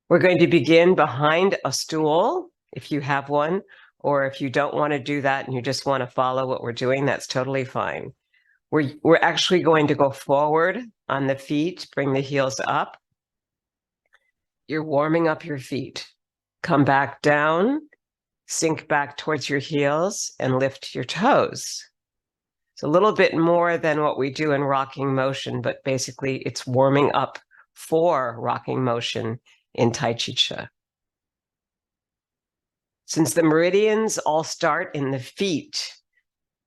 We're going to begin behind a stool, if you have one, or if you don't want to do that and you just want to follow what we're doing, that's totally fine. We're actually going to go forward on the feet, bring the heels up. You're warming up your feet. Come back down, sink back towards your heels, and lift your toes. It's a little bit more than what we do in rocking motion, but basically it's warming up for rocking motion in T'ai Chi Chih. Since the meridians all start in the feet,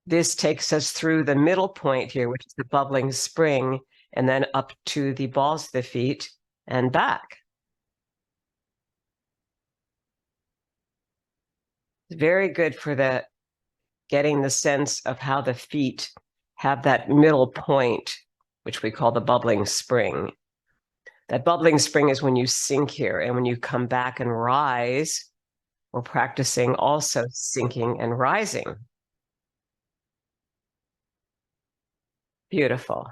this takes us through the middle point here, which is the bubbling spring, and then up to the balls of the feet and back. Very good for getting the sense of how the feet have that middle point, which we call the bubbling spring. That bubbling spring is when you sink here, and when you come back and rise, we're practicing also sinking and rising. Beautiful.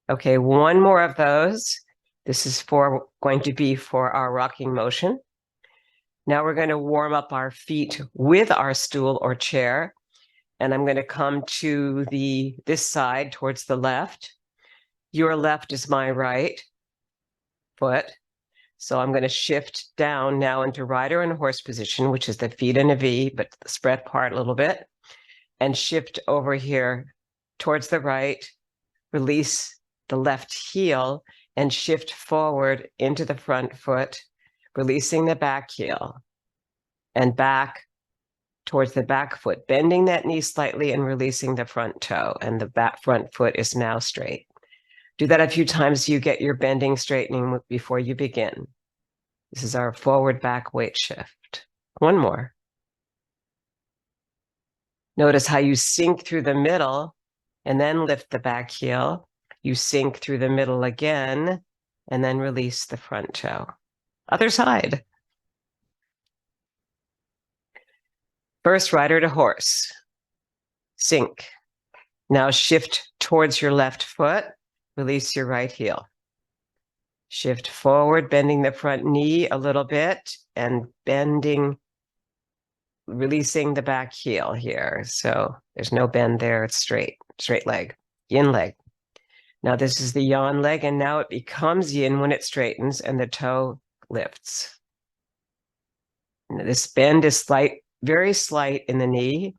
Okay, one more of those. This is going to be for our rocking motion. Now we're going to warm up our feet with our stool or chair. And I'm going to come to this side towards the left. Your left is my right foot. So I'm going to shift down now into rider and horse position, which is the feet in a V, but spread apart a little bit, and shift over here towards the right, release the left heel, and shift forward into the front foot, releasing the back heel, and back towards the back foot, bending that knee slightly and releasing the front toe, and the front foot is now straight. Do that a few times so you get your bending straightening before you begin. This is our forward back weight shift. One more. Notice how you sink through the middle and then lift the back heel. You sink through the middle again and then release the front toe. Other side. First, rider to horse. Sink. Now shift towards your left foot. Release your right heel. Shift forward, bending the front knee a little bit and releasing the back heel here. So there's no bend there, it's straight leg, yin leg. Now this is the yang leg, and now it becomes yin when it straightens and the toe lifts. Now this bend is very slight in the knee.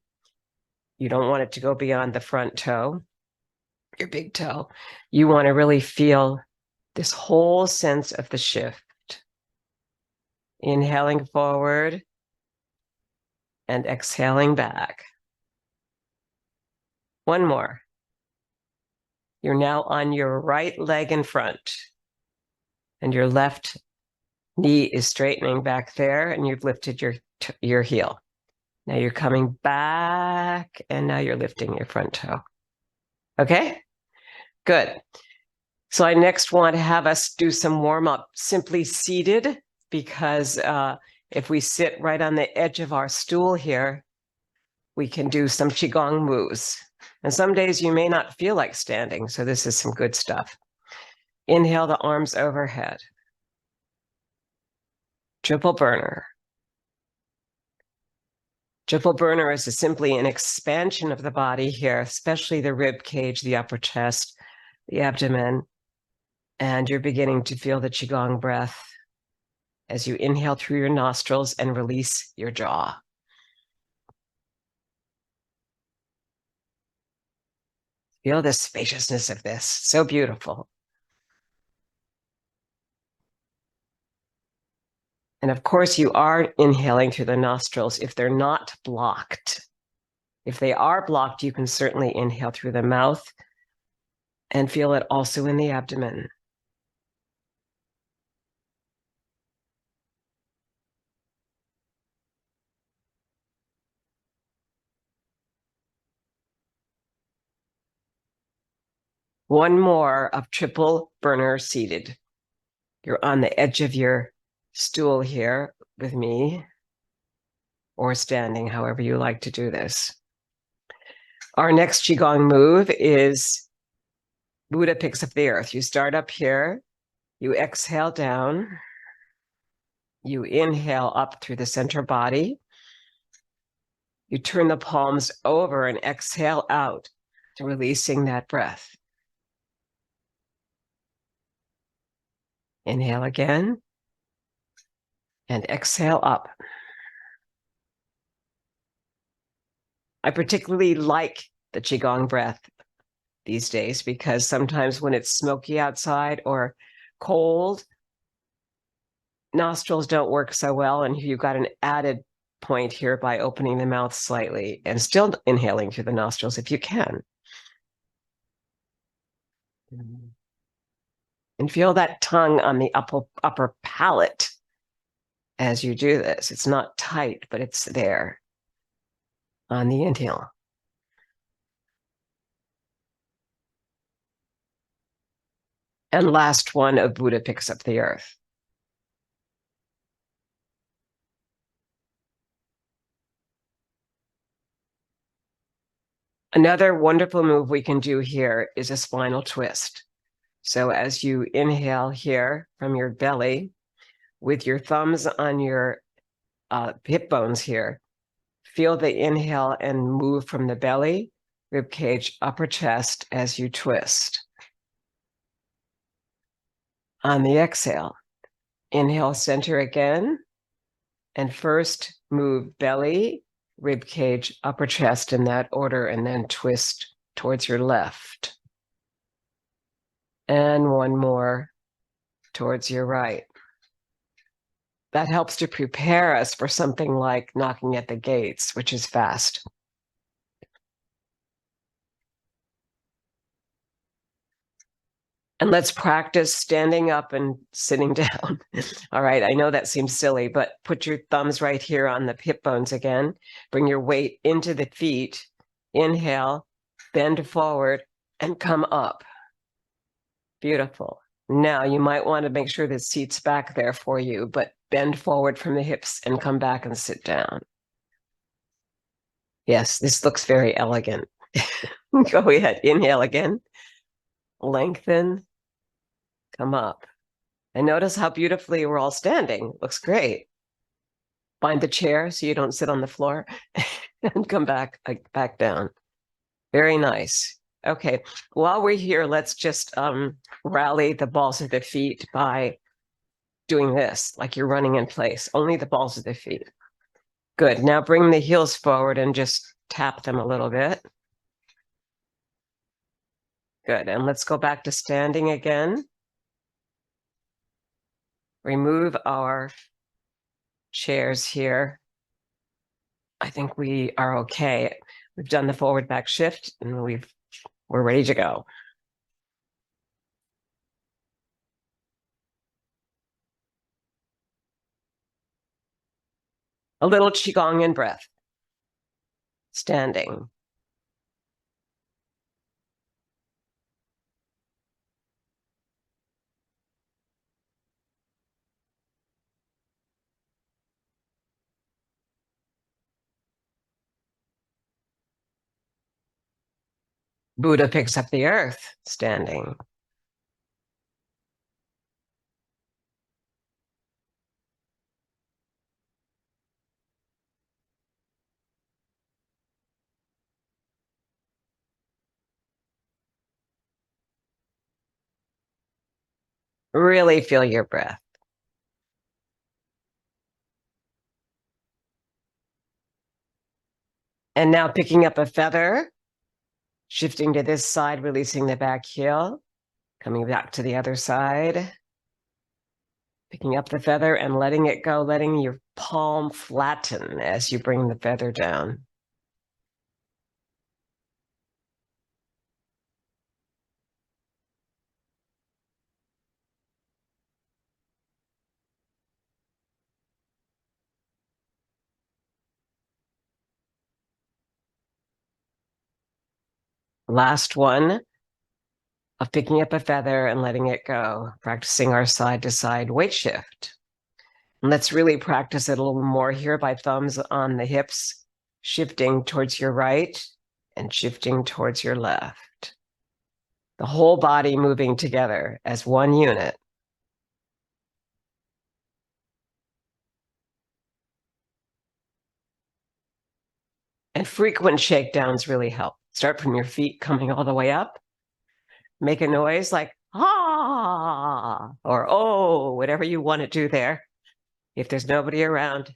You don't want it to go beyond the front toe, your big toe. You want to really feel this whole sense of the shift. Inhaling forward and exhaling back. One more. You're now on your right leg in front, and your left knee is straightening back there, and you've lifted your heel. Now you're coming back, and now you're lifting your front toe. Okay? Good. So I next want to have us do some warm-up simply seated, because if we sit right on the edge of our stool here, we can do some Qigong moves. And some days you may not feel like standing, so this is some good stuff. Inhale the arms overhead. Triple burner. Triple burner is simply an expansion of the body here, especially the rib cage, the upper chest, the abdomen. And you're beginning to feel the Qigong breath as you inhale through your nostrils and release your jaw. Feel the spaciousness of this, so beautiful. And of course, you are inhaling through the nostrils if they're not blocked. If they are blocked, you can certainly inhale through the mouth and feel it also in the abdomen. One more of triple burner seated. You're on the edge of your stool here with me, or standing, however you like to do this. Our next Qigong move is Buddha picks up the earth. You start up here, you exhale down, You inhale up through the center body. You turn the palms over and exhale out, releasing that breath. Inhale again and exhale up. I particularly like the Qigong breath these days because sometimes when it's smoky outside or cold, nostrils don't work so well, and you've got an added point here by opening the mouth slightly and still inhaling through the nostrils if you can. And feel that tongue on the upper palate as you do this. It's not tight, but it's there on the inhale. And last one of Buddha picks up the earth. Another wonderful move we can do here is a spinal twist. So as you inhale here from your belly, with your thumbs on your hip bones here, feel the inhale and move from the belly, rib cage, upper chest as you twist. On the exhale, inhale center again, and first move belly, rib cage, upper chest in that order, and then twist towards your left. And one more towards your right. That helps to prepare us for something like knocking at the gates, which is fast. And let's practice standing up and sitting down. All right, I know that seems silly, but put your thumbs right here on the hip bones again. Bring your weight into the feet. Inhale, bend forward, and come up. Beautiful. Now you might want to make sure the seat's back there for you, but bend forward from the hips and come back and sit down. Yes, this looks very elegant. Go ahead, inhale again. Lengthen, come up. And notice how beautifully we're all standing. Looks great. Find the chair so you don't sit on the floor and come back down. Very nice. Okay, while we're here, let's just rally the balls of the feet by doing this, like you're running in place, only the balls of the feet. Good, now bring the heels forward and just tap them a little bit. Good, and let's go back to standing again. Remove our chairs here. I think we are okay. We've done the forward back shift and we're ready to go. A little Qigong in breath. Standing. Buddha picks up the earth, standing. Really feel your breath. And now picking up a feather, shifting to this side, releasing the back heel, coming back to the other side, picking up the feather and letting it go, letting your palm flatten as you bring the feather down. Last one of picking up a feather and letting it go, practicing our side-to-side weight shift. And let's really practice it a little more here by thumbs on the hips, shifting towards your right and shifting towards your left. The whole body moving together as one unit. And frequent shakedowns really help. Start from your feet coming all the way up. Make a noise like, ah, or oh, whatever you want to do there. If there's nobody around,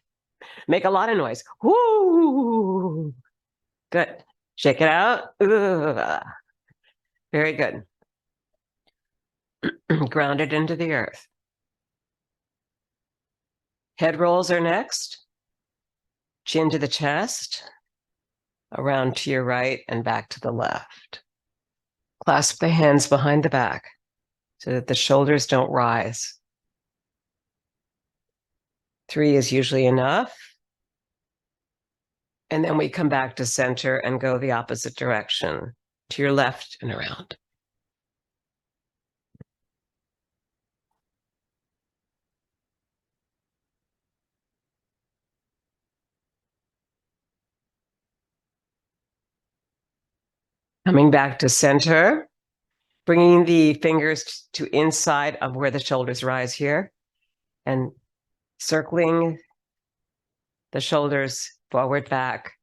make a lot of noise. Woo! Good. Shake it out. Ugh. Very good. Ground it into the earth. Head rolls are next. Chin to the chest, around to your right and back to the left. Clasp the hands behind the back so that the shoulders don't rise. 3 is usually enough. And then we come back to center and go the opposite direction, to your left and around. Coming back to center, bringing the fingers to inside of where the shoulders rise here and circling the shoulders forward, back,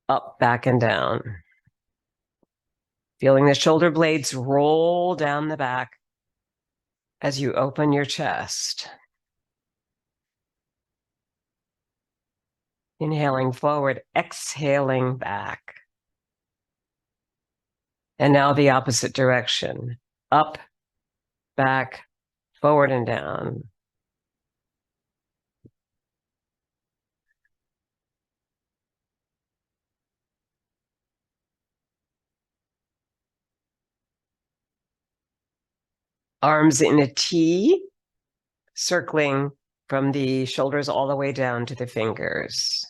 up, back, and down. Feeling the shoulder blades roll down the back as you open your chest. Inhaling forward, exhaling back. And now the opposite direction. Up, back, forward and down. Arms in a T, circling from the shoulders all the way down to the fingers.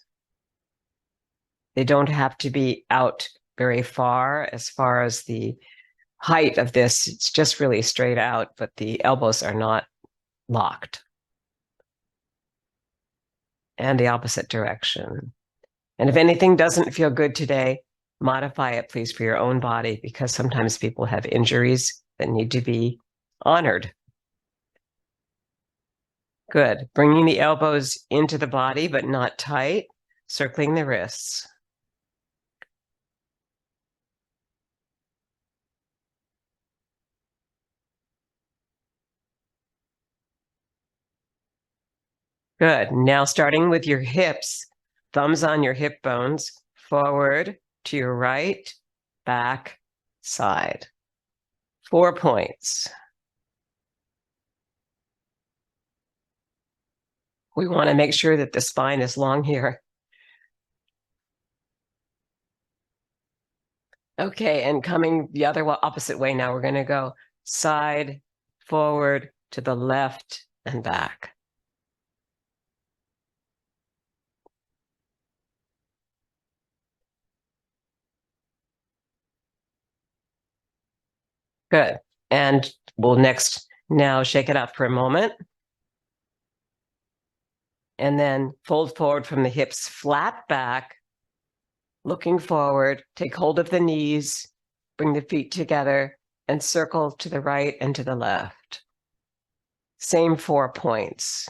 They don't have to be out very far as the height of this. It's just really straight out, but the elbows are not locked. And the opposite direction. And if anything doesn't feel good today, modify it, please, for your own body, because sometimes people have injuries that need to be honored. Good. Bringing the elbows into the body, but not tight, circling the wrists. Good. Now starting with your hips, thumbs on your hip bones, forward to your right, back, side. 4 points. We want to make sure that the spine is long here. Okay, and coming the other opposite way now, we're going to go side, forward, to the left, and back. Good. And we'll next now shake it up for a moment. And then fold forward from the hips, flat back, looking forward, take hold of the knees, bring the feet together, and circle to the right and to the left. Same 4 points.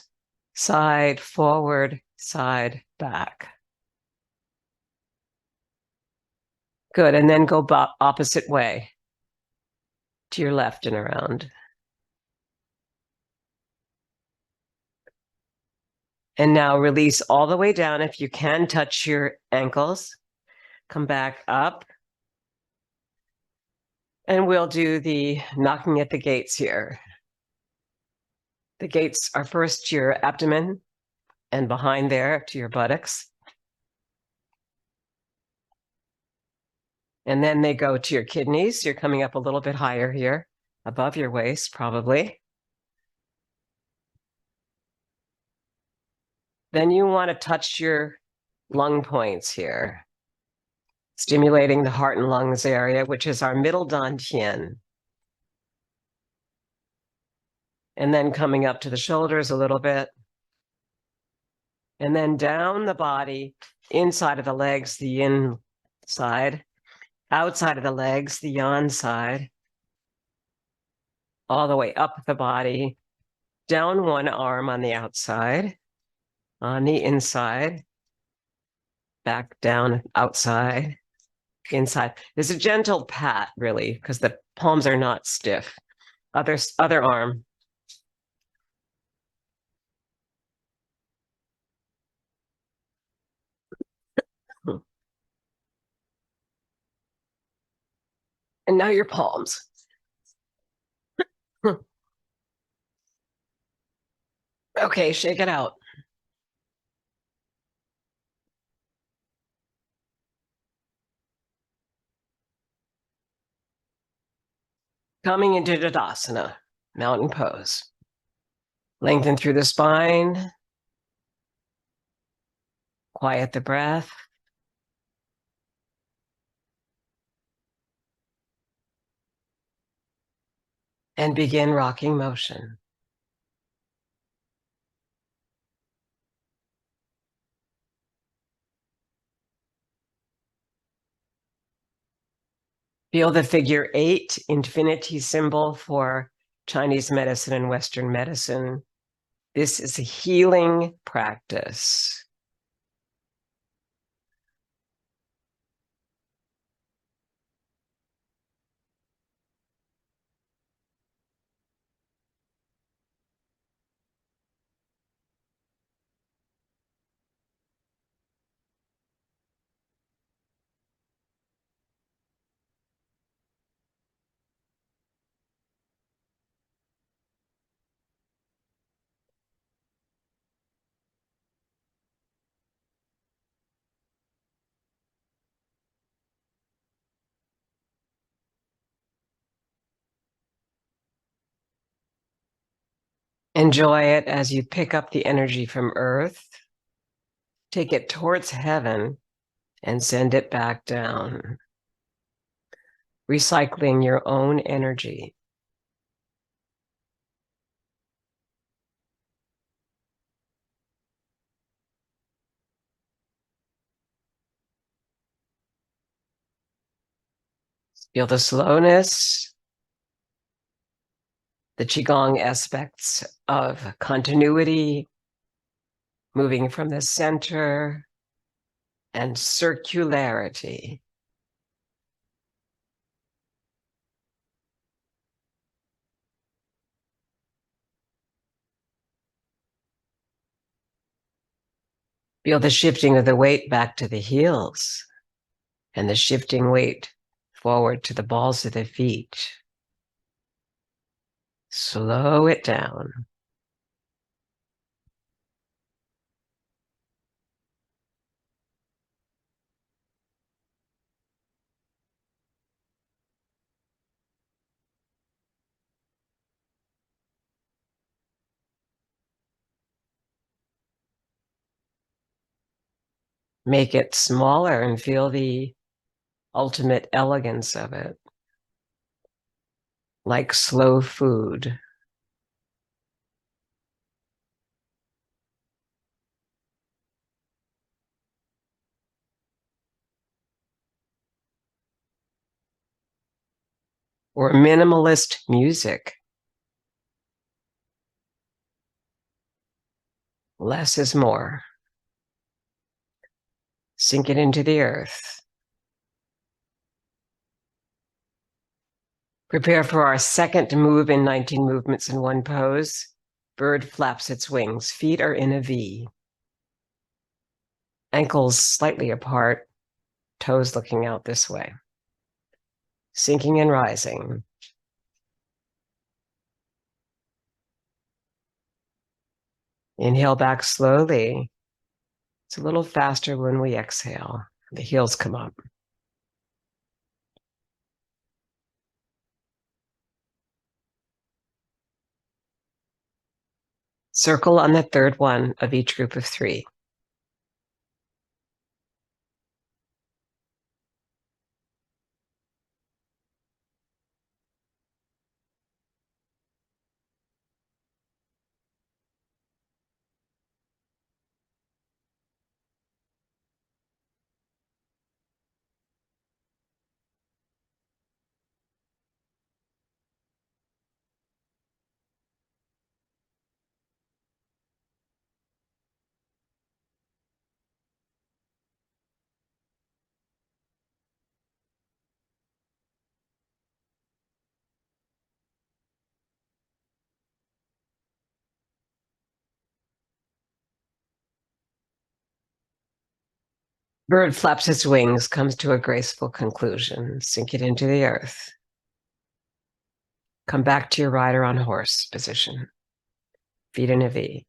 Side, forward, side, back. Good, and then go opposite way, to your left and around. And now release all the way down. If you can, touch your ankles. Come back up. And we'll do the knocking at the gates here. The gates are first to your abdomen and behind there to your buttocks. And then they go to your kidneys. You're coming up a little bit higher here, above your waist, probably. Then you want to touch your lung points here, stimulating the heart and lungs area, which is our middle dantian. And then coming up to the shoulders a little bit. And then down the body, inside of the legs, the yin side, outside of the legs, the yang side, all the way up the body, down one arm on the outside, on the inside, back down, outside, inside. There's a gentle pat, really, because the palms are not stiff. Other arm. And now your palms. Okay, shake it out. Coming into Tadasana, mountain pose. Lengthen through the spine. Quiet the breath. And begin rocking motion. Feel the figure 8 infinity symbol for Chinese medicine and Western medicine. This is a healing practice. Enjoy it as you pick up the energy from Earth, take it towards heaven, and send it back down. Recycling your own energy. Feel the slowness, the Qigong aspects of continuity, moving from the center, and circularity. Feel the shifting of the weight back to the heels and the shifting weight forward to the balls of the feet. Slow it down. Make it smaller and feel the ultimate elegance of it, like slow food. Or minimalist music. Less is more. Sink it into the earth. Prepare for our second move in 19 movements in one pose. Bird flaps its wings. Feet are in a V. Ankles slightly apart, toes looking out this way. Sinking and rising. Inhale back slowly. It's a little faster when we exhale. The heels come up. Circle on the third one of each group of 3. Bird flaps its wings, comes to a graceful conclusion. Sink it into the earth. Come back to your rider on horse position. Feet in a V.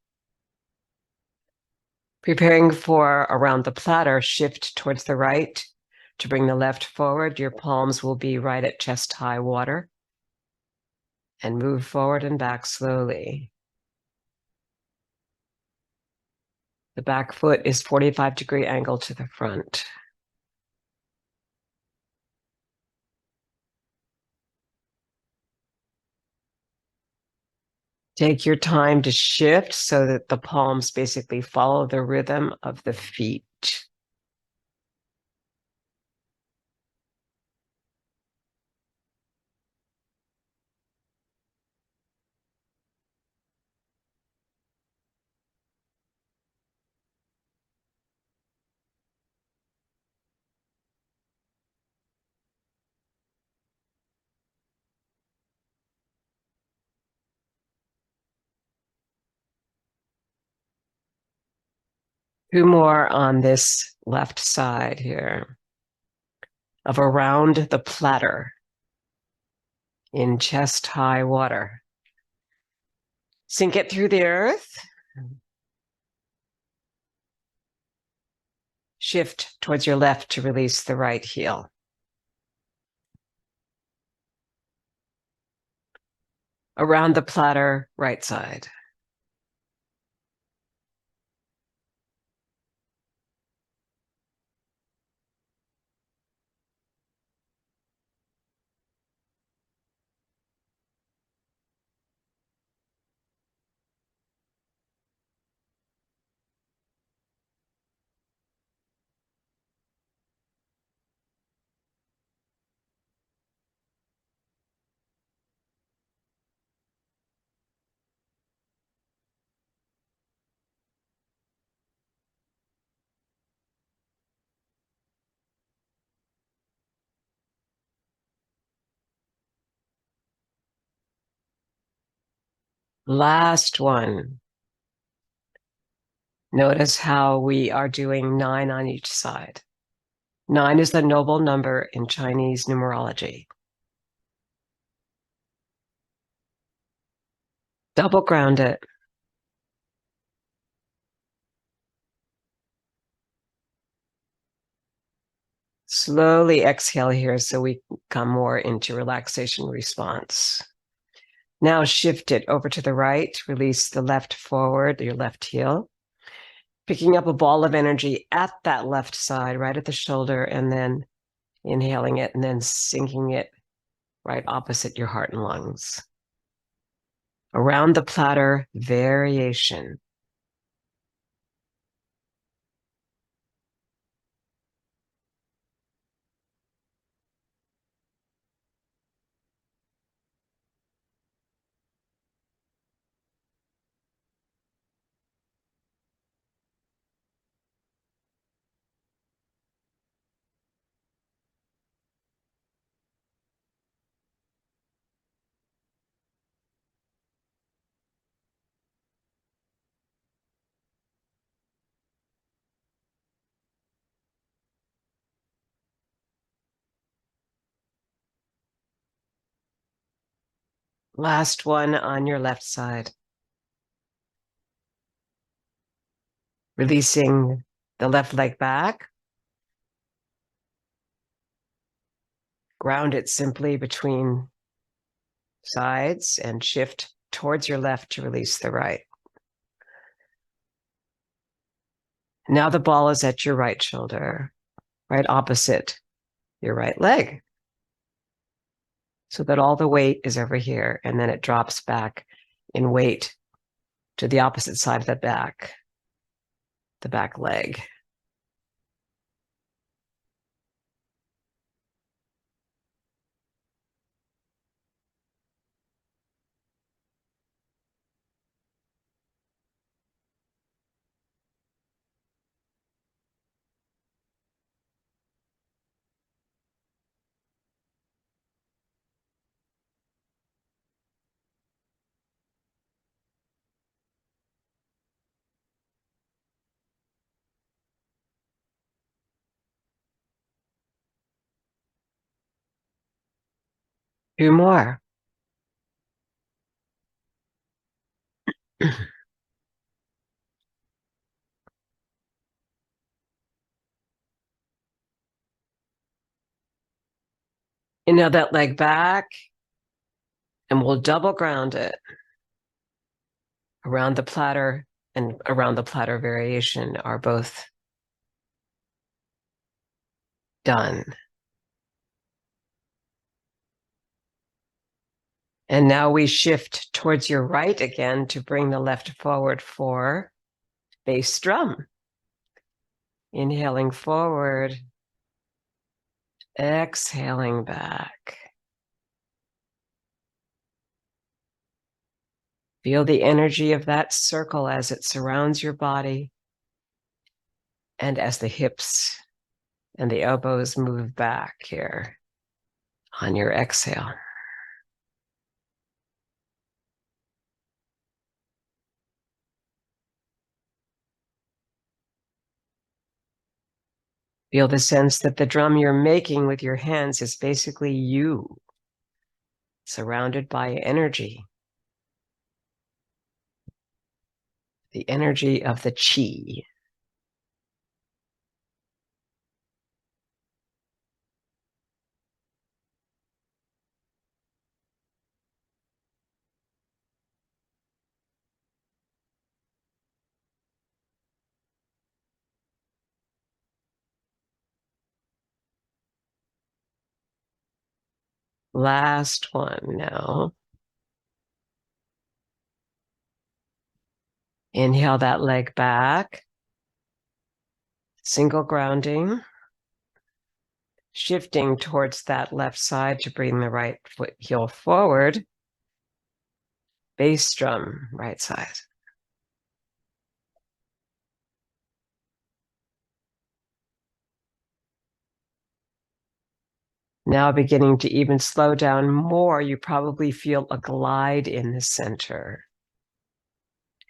Preparing for around the platter, shift towards the right to bring the left forward. Your palms will be right at chest high water. And move forward and back slowly. The back foot is 45-degree angle to the front. Take your time to shift so that the palms basically follow the rhythm of the feet. Two more on this left side here of around the platter in chest high water. Sink it through the earth. Shift towards your left to release the right heel. Around the platter, right side. Last one. Notice how we are doing 9 on each side. 9 is the noble number in Chinese numerology. Double ground it. Slowly exhale here so we come more into relaxation response. Now shift it over to the right. Release the left forward, your left heel. Picking up a ball of energy at that left side, right at the shoulder, and then inhaling it and then sinking it right opposite your heart and lungs. Around the platter, variation. Last one on your left side. Releasing the left leg back. Ground it simply between sides and shift towards your left to release the right. Now the ball is at your right shoulder, right opposite your right leg, so that all the weight is over here, and then it drops back in weight to the opposite side of the back leg. 2 more. Inhale that leg back, and we'll double ground it around the platter, and around the platter variation are both done. And now we shift towards your right again to bring the left forward for bass drum. Inhaling forward, exhaling back. Feel the energy of that circle as it surrounds your body and as the hips and the elbows move back here on your exhale. Feel the sense that the drum you're making with your hands is basically you, surrounded by energy. The energy of the chi. Last one now. Inhale that leg back. Single grounding. Shifting towards that left side to bring the right foot heel forward. Bass drum, right side. Now beginning to even slow down more, you probably feel a glide in the center.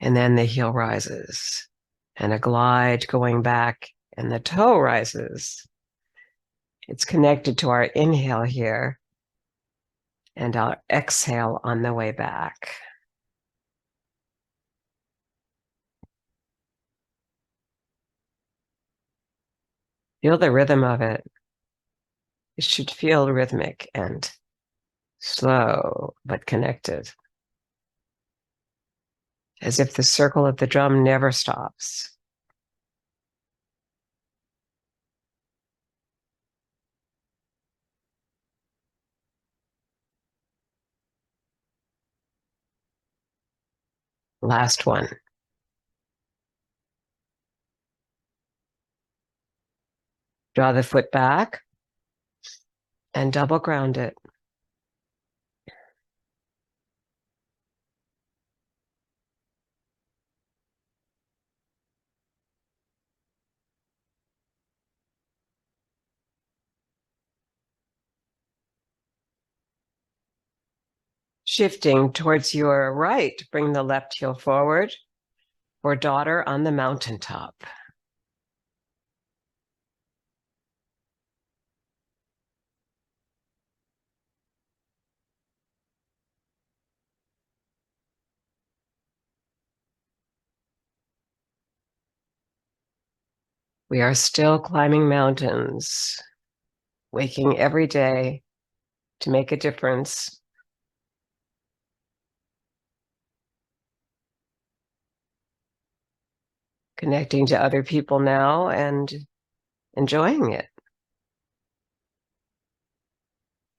And then the heel rises. And a glide going back, and the toe rises. It's connected to our inhale here and our exhale on the way back. Feel the rhythm of it. It should feel rhythmic and slow, but connected. As if the circle of the drum never stops. Last one. Draw the foot back and double ground it. Shifting towards your right, bring the left heel forward for daughter on the mountaintop. We are still climbing mountains, waking every day to make a difference. Connecting to other people now and enjoying it.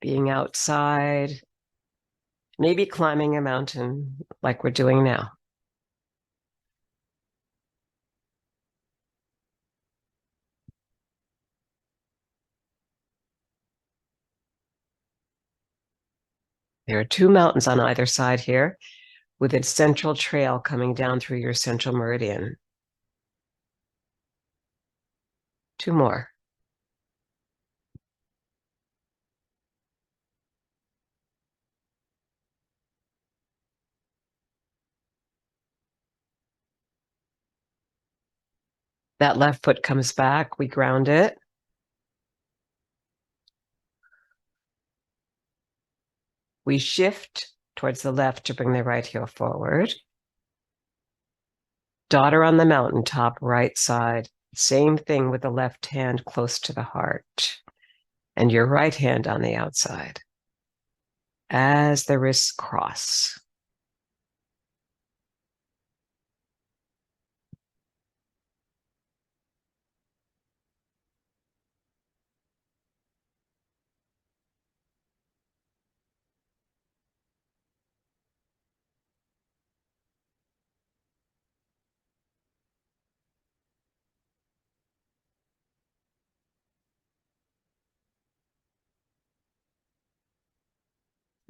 Being outside, maybe climbing a mountain like we're doing now. There are 2 mountains on either side here, with a central trail coming down through your central meridian. 2 more. That left foot comes back, we ground it. We shift towards the left to bring the right heel forward. Daughter on the mountaintop, right side. Same thing with the left hand close to the heart. And your right hand on the outside. As the wrists cross.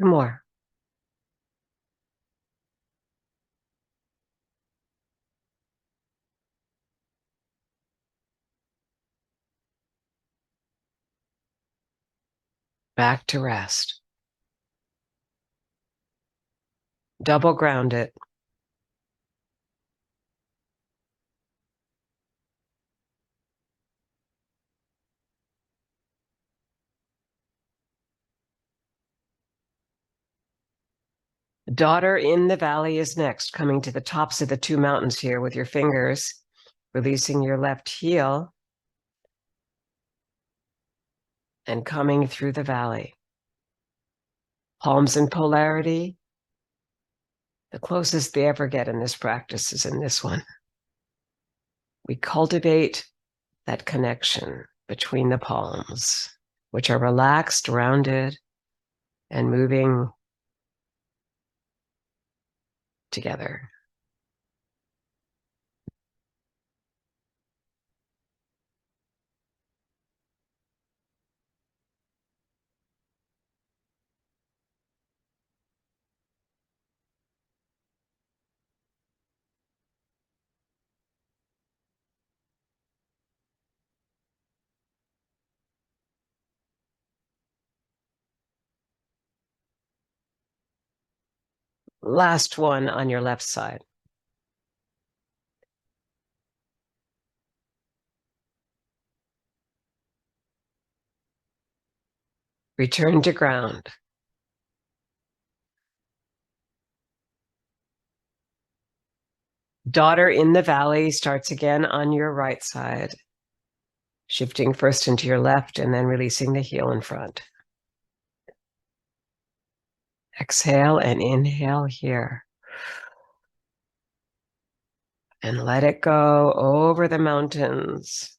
More. Back to rest. Double ground it. Daughter in the valley is next, coming to the tops of the two mountains here with your fingers, releasing your left heel and coming through the valley. Palms in polarity. The closest they ever get in this practice is in this one. We cultivate that connection between the palms, which are relaxed, rounded, and moving together. Last one on your left side. Return to ground. Daughter in the valley starts again on your right side, shifting first into your left and then releasing the heel in front. Exhale and inhale here. And let it go over the mountains.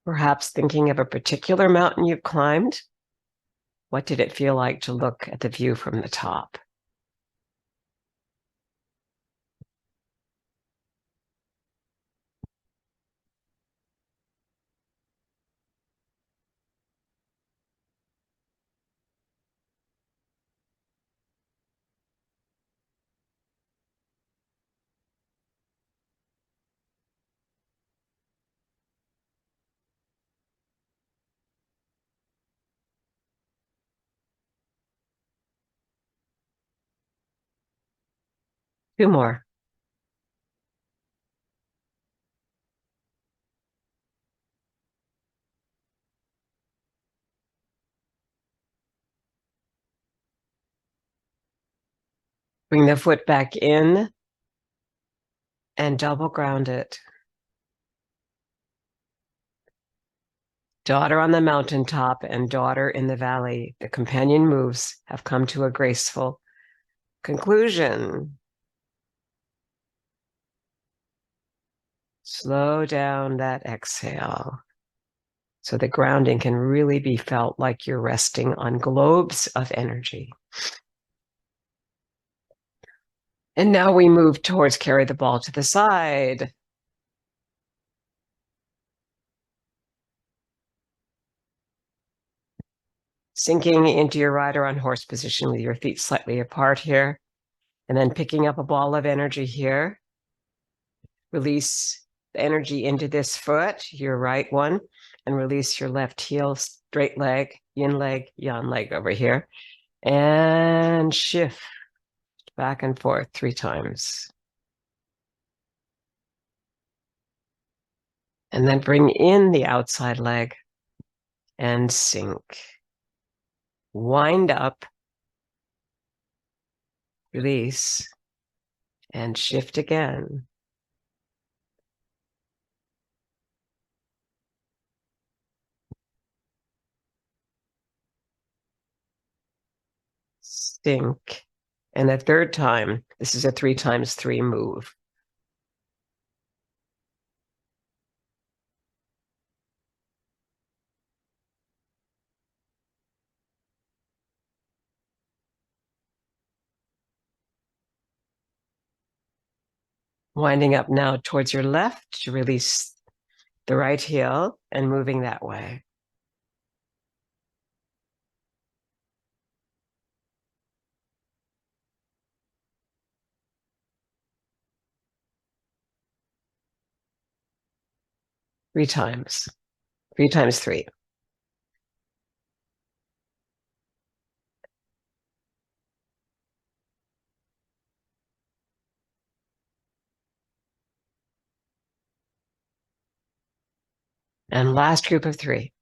Perhaps thinking of a particular mountain you've climbed. What did it feel like to look at the view from the top? Two more. Bring the foot back in and double ground it. Daughter on the mountaintop and daughter in the valley. The companion moves have come to a graceful conclusion. Slow down that exhale so the grounding can really be felt like you're resting on globes of energy. And now we move towards carry the ball to the side. Sinking into your rider on horse position with your feet slightly apart here. And then picking up a ball of energy here. Release the energy into this foot, your right one, and release your left heel, straight leg, yin leg, yang leg over here. And shift Back and forth 3 times. And then bring in the outside leg and sink. Wind up, release, and shift again. Sink. And a third time, this is a 3 times 3 move. Winding up now towards your left to release the right heel and moving that way. Three times 3. And last group of 3.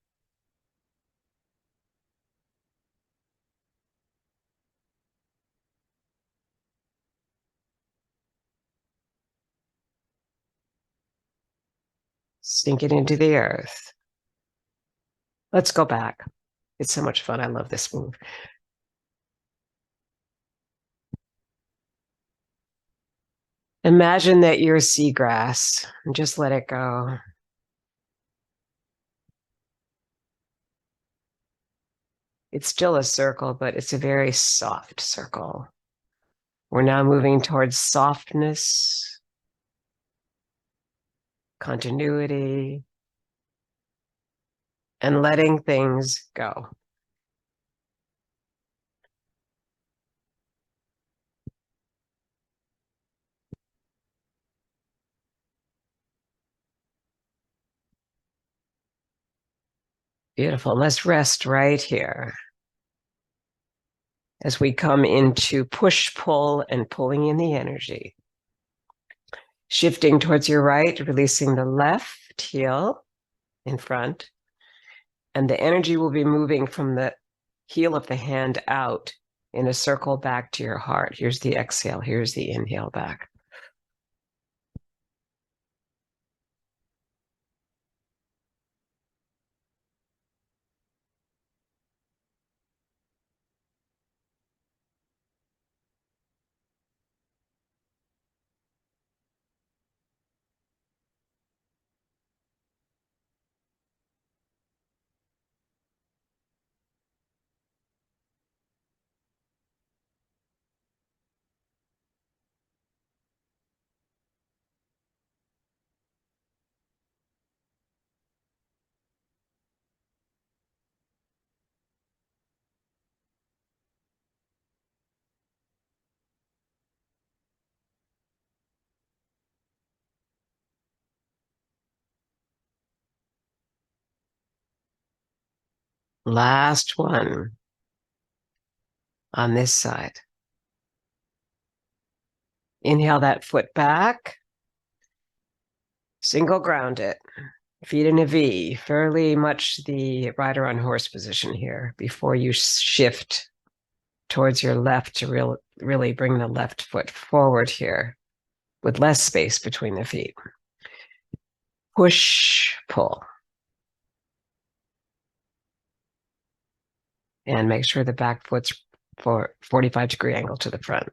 Sink it into the earth. Let's go back. It's so much fun. I love this move. Imagine that you're seagrass and just let it go. It's still a circle, but it's a very soft circle. We're now moving towards softness, continuity, and letting things go. Beautiful. Let's rest right here as we come into push, pull, and pulling in the energy. Shifting towards your right, releasing the left heel in front. And the energy will be moving from the heel of the hand out in a circle back to your heart. Here's the exhale. Here's the inhale back. Last one on this side. Inhale that foot back. Single ground it. Feet in a V, fairly much the rider on horse position here before you shift towards your left to really bring the left foot forward here with less space between the feet. Push, pull. And make sure the back foot's for 45-degree angle to the front.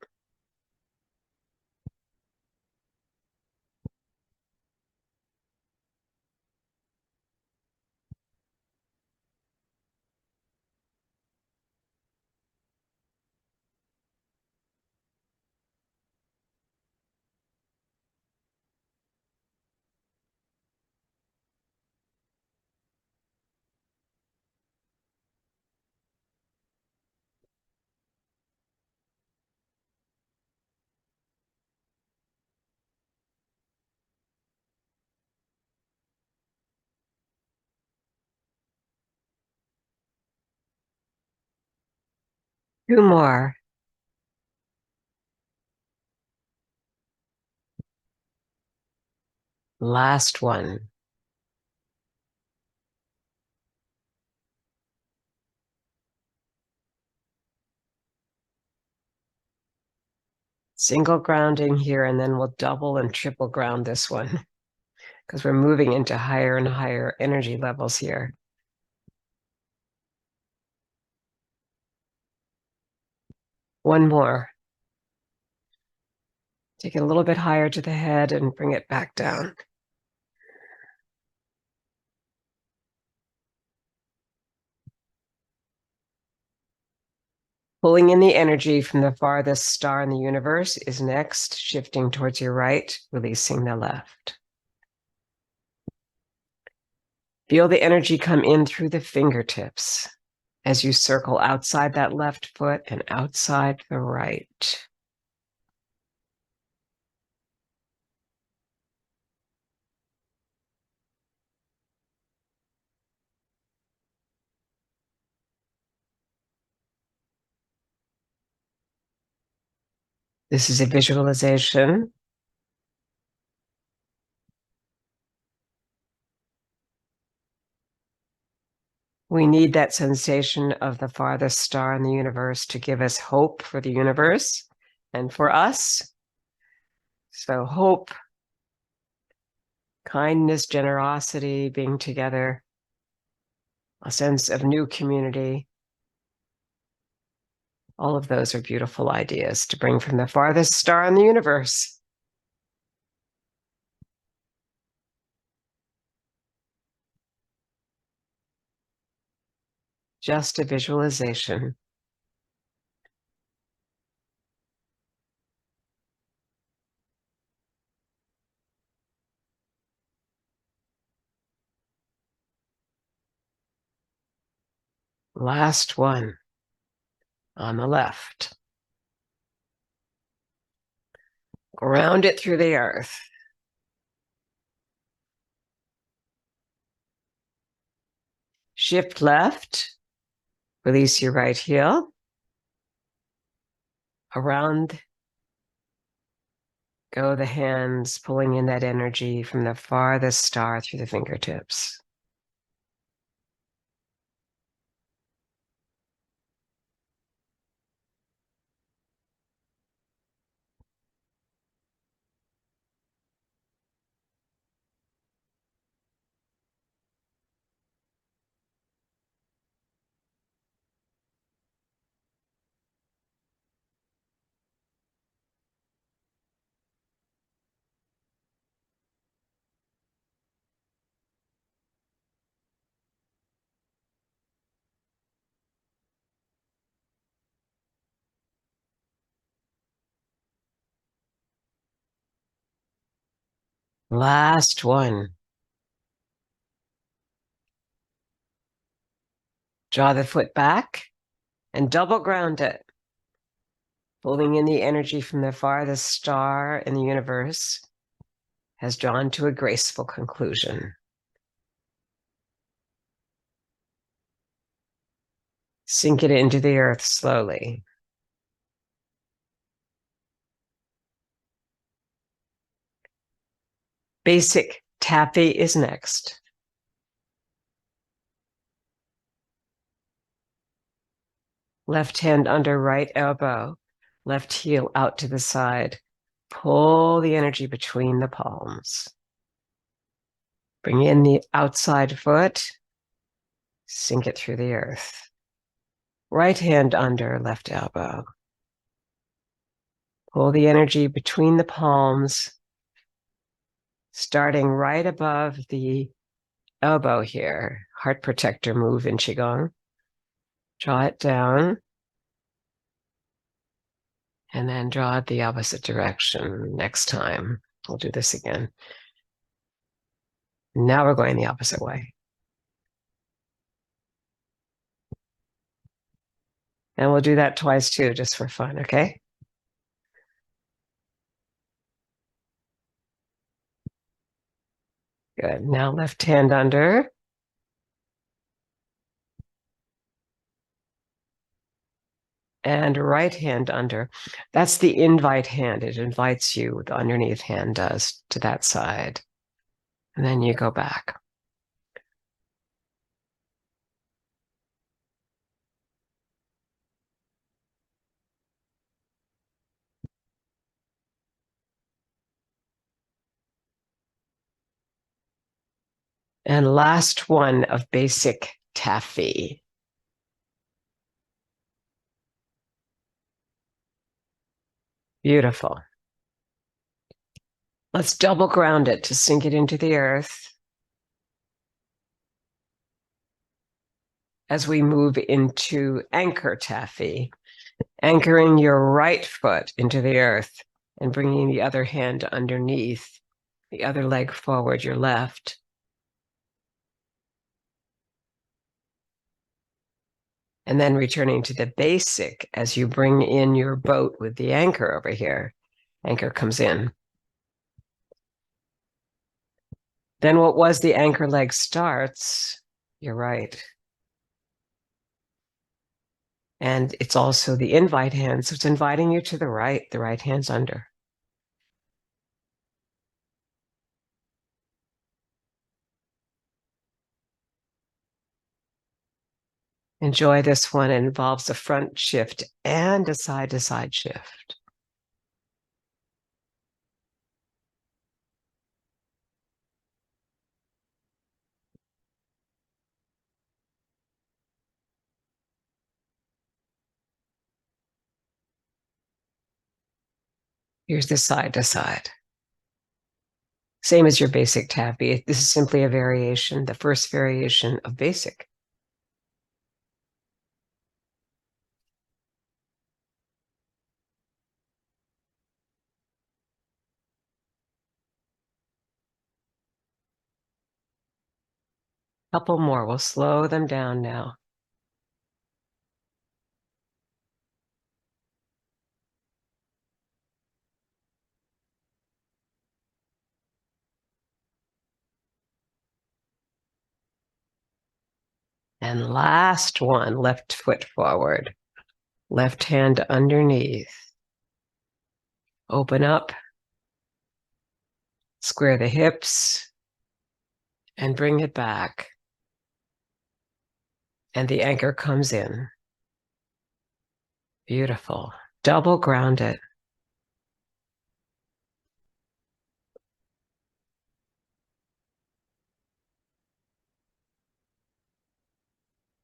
2 more. Last one. Single grounding here, and then we'll double and triple ground this one because we're moving into higher and higher energy levels here. One more. Take it a little bit higher to the head and bring it back down. Pulling in the energy from the farthest star in the universe is next, shifting towards your right, releasing the left. Feel the energy come in through the fingertips as you circle outside that left foot and outside the right. This is a visualization. We need that sensation of the farthest star in the universe to give us hope for the universe and for us. So hope, kindness, generosity, being together, a sense of new community. All of those are beautiful ideas to bring from the farthest star in the universe. Just a visualization. Last one on the left. Ground it through the earth. Shift left. Release your right heel. Around go the hands, pulling in that energy from the farthest star through the fingertips. Last one. Draw the foot back and double ground it, pulling in the energy from the farthest star in the universe has drawn to a graceful conclusion. Sink it into the earth slowly. Basic tappy is next. Left hand under right elbow, left heel out to the side. Pull the energy between the palms. Bring in the outside foot, sink it through the earth. Right hand under left elbow. Pull the energy between the palms, starting right above the elbow here. Heart protector move in Qigong. Draw it down. And then draw it the opposite direction next time. We'll do this again. Now we're going the opposite way. And we'll do that twice too, just for fun, okay? Good. Now left hand under. And right hand under. That's the invite hand. It invites you, the underneath hand does, to that side. And then you go back. And last one of basic taffy. Beautiful. Let's double ground it to sink it into the earth as we move into anchor taffy, anchoring your right foot into the earth and bringing the other hand underneath, the other leg forward, your left. And then returning to the basic as you bring in your boat with the anchor over here. Anchor comes in. Then what was the anchor leg starts, you're right. And it's also the invite hand. So it's inviting you to the right hand's under. Enjoy this one. It involves a front shift and a side-to-side shift. Here's the side-to-side. Same as your basic taffy. This is simply a variation, the first variation of basic. Couple more. We'll slow them down now. And last one, left foot forward, left hand underneath. Open up, square the hips, and bring it back. And the anchor comes in. Beautiful. Double ground it.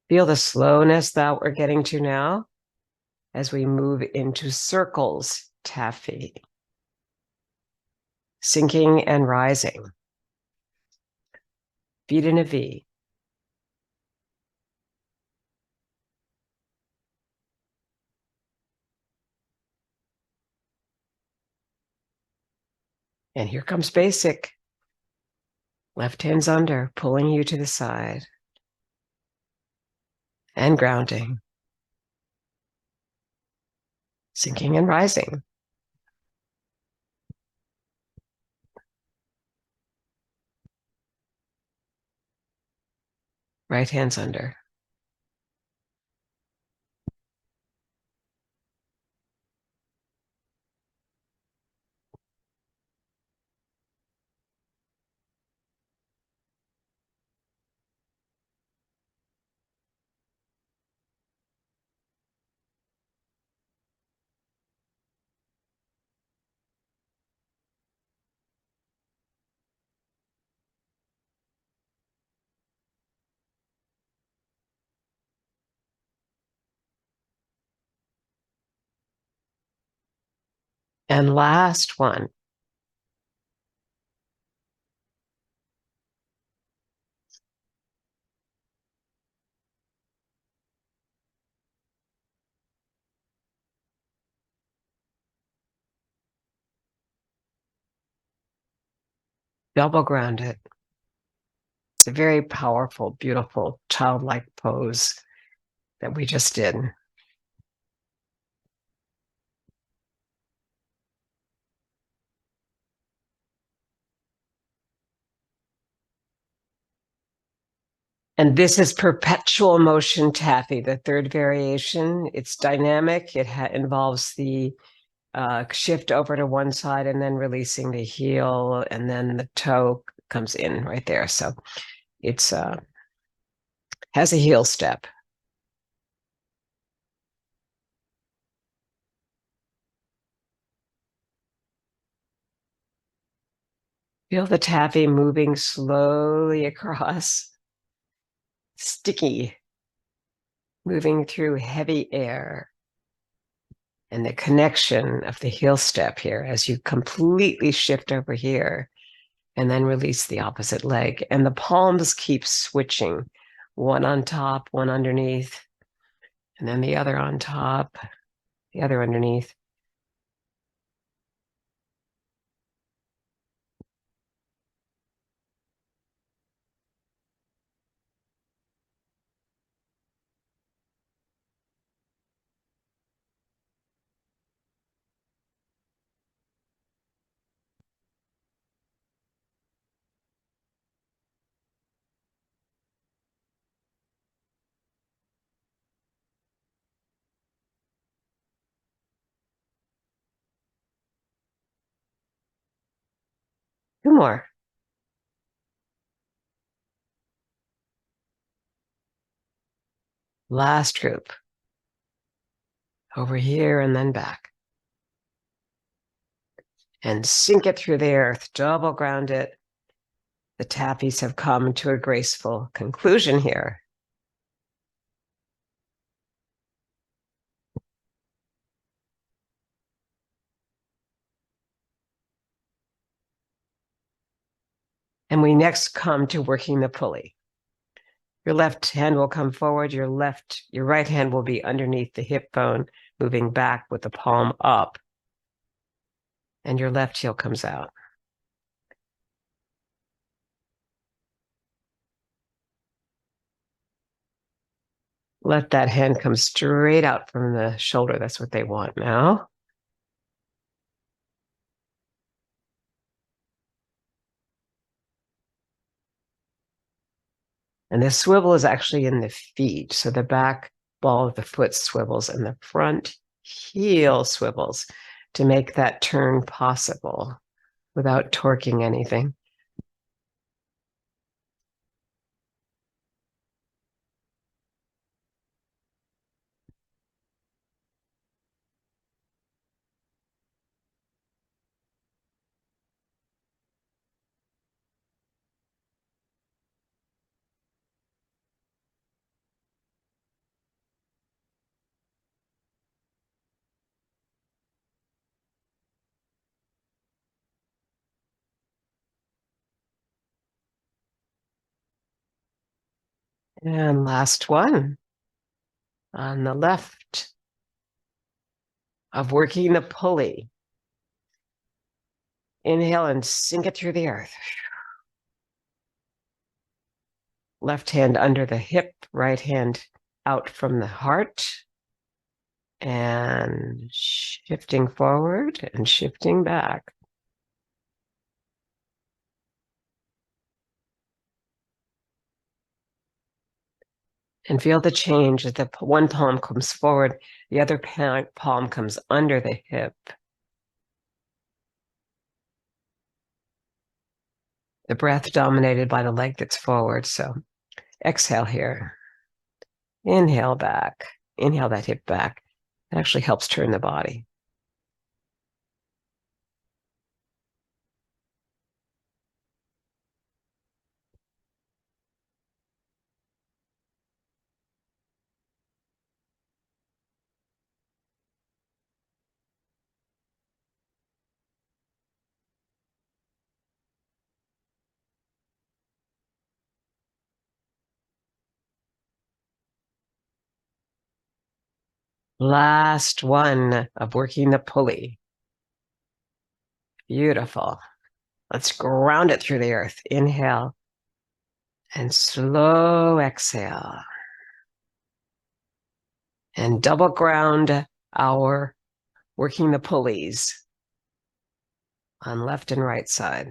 Feel the slowness that we're getting to now as we move into circles taffy. Sinking and rising. Feet in a V. And here comes basic. Left hand's under, pulling you to the side. And grounding. Sinking and rising. Right hand's under. And last one. Double ground it. It's a very powerful, beautiful, childlike pose that we just did. And this is perpetual motion taffy, the third variation. It's dynamic. It involves the shift over to one side and then releasing the heel and then the toe comes in right there. So it's has a heel step. Feel the taffy moving slowly across, sticky, moving through heavy air. And the connection of the heel step here as you completely shift over here and then release the opposite leg. And the palms keep switching, one on top, one underneath, and then the other on top, the other underneath. 2 more. Last group. Over here and then back. And sink it through the earth, double ground it. The tappies have come to a graceful conclusion here. And we next come to working the pulley. Your left hand will come forward, your right hand will be underneath the hip bone, moving back with the palm up. And your left heel comes out. Let that hand come straight out from the shoulder. That's what they want now. And the swivel is actually in the feet. So the back ball of the foot swivels and the front heel swivels to make that turn possible without torquing anything. And last one on the left of working the pulley. Inhale and sink it through the earth. Left hand under the hip, right hand out from the heart. And shifting forward and shifting back. And feel the change as the one palm comes forward, the other palm comes under the hip. The breath dominated by the leg that's forward. So exhale here. Inhale back. Inhale that hip back. It actually helps turn the body. Last one of working the pulley. Beautiful. Let's ground it through the earth. Inhale and slow exhale. And double ground our working the pulleys on left and right side.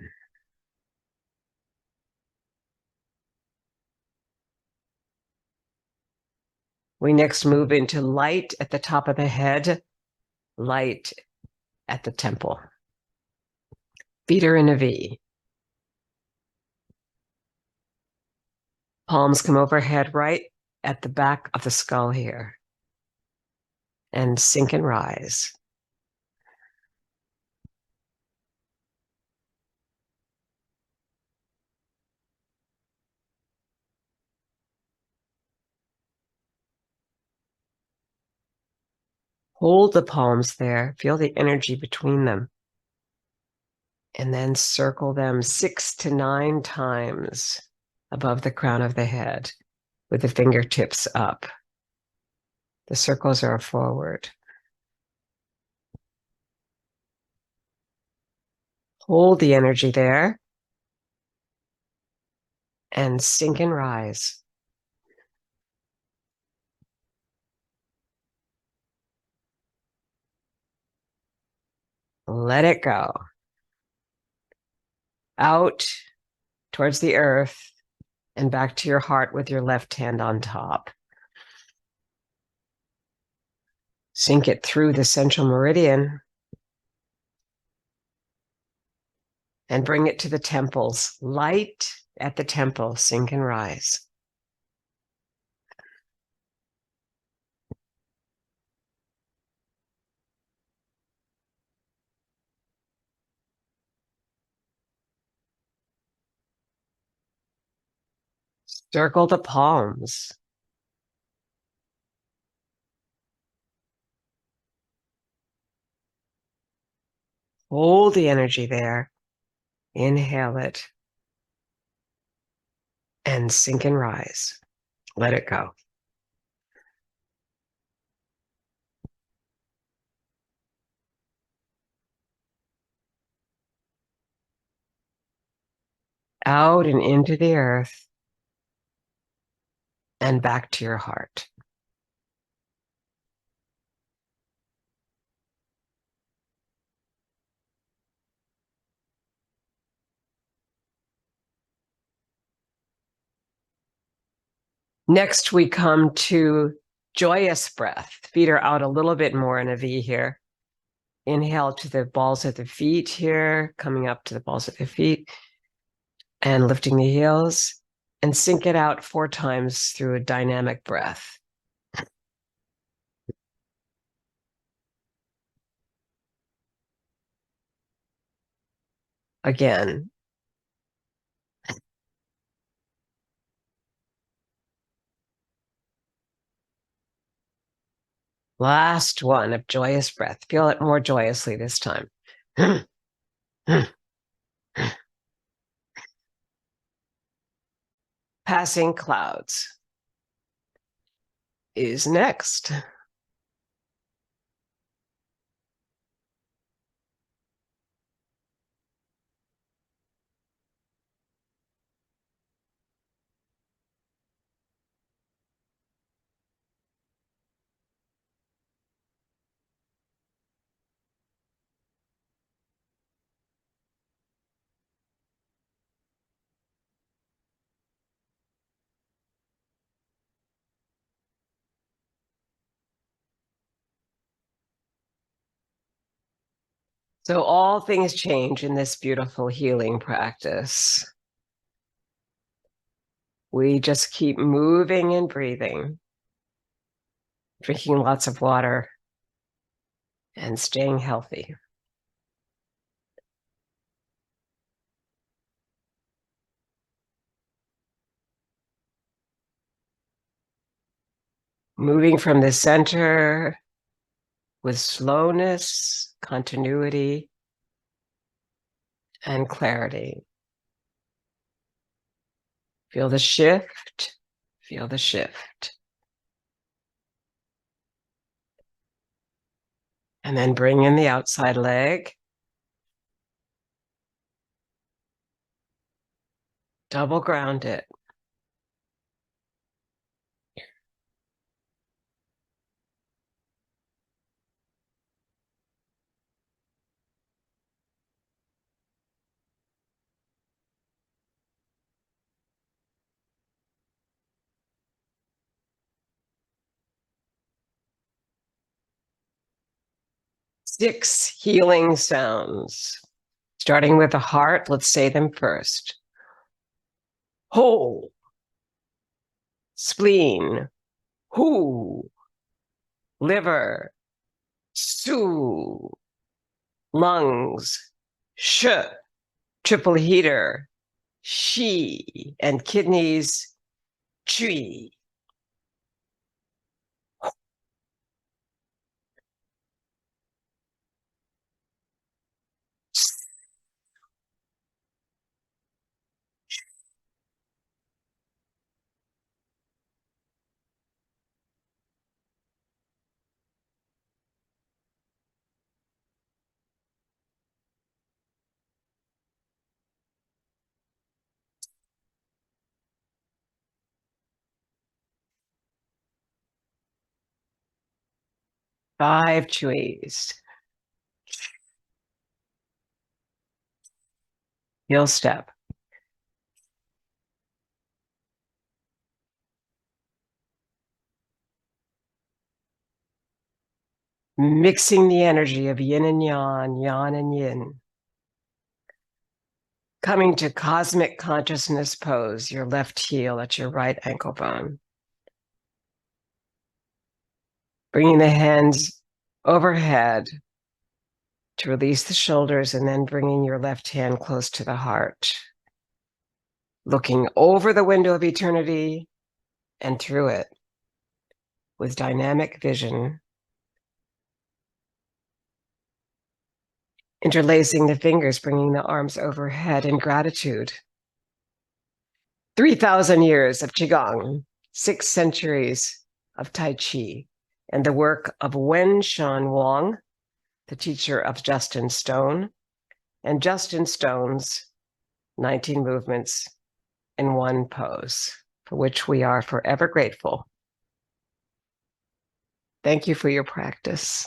We next move into light at the top of the head, light at the temple. Feet are in a V. Palms come overhead right at the back of the skull here. And sink and rise. Hold the palms there. Feel the energy between them. And then circle them 6 to 9 times above the crown of the head with the fingertips up. The circles are forward. Hold the energy there and sink and rise. Let it go. Out towards the earth and back to your heart with your left hand on top. Sink it through the central meridian and bring it to the temples. Light at the temple, sink and rise. Circle the palms. Hold the energy there. Inhale it and sink and rise. Let it go. Out and into the earth and back to your heart. Next, we come to joyous breath. Feet are out a little bit more in a V here. Inhale to the balls of the feet here, coming up to the balls of the feet and lifting the heels, and sink it out 4 times through a dynamic breath. Again. Last one of joyous breath. Feel it more joyously this time. Passing clouds is next. So all things change in this beautiful healing practice. We just keep moving and breathing, drinking lots of water, and staying healthy. Moving from the center with slowness, continuity, and clarity. Feel the shift, feel the shift. And then bring in the outside leg. Double ground it. Six healing sounds. Starting with the heart, let's say them first. Ho, spleen, hu, liver, su, lungs, sh, triple heater, she, and kidneys, chui. Five chuis. Heel step. Mixing the energy of yin and yang and yin. Coming to cosmic consciousness pose, your left heel at your right ankle bone. Bringing the hands overhead to release the shoulders, and then bringing your left hand close to the heart. Looking over the window of eternity and through it with dynamic vision. Interlacing the fingers, bringing the arms overhead in gratitude. 3,000 years of Qigong, 6 centuries of Tai Chi, and the work of Wen Shan Wang, the teacher of Justin Stone, and Justin Stone's 19 movements in one pose, for which we are forever grateful. Thank you for your practice.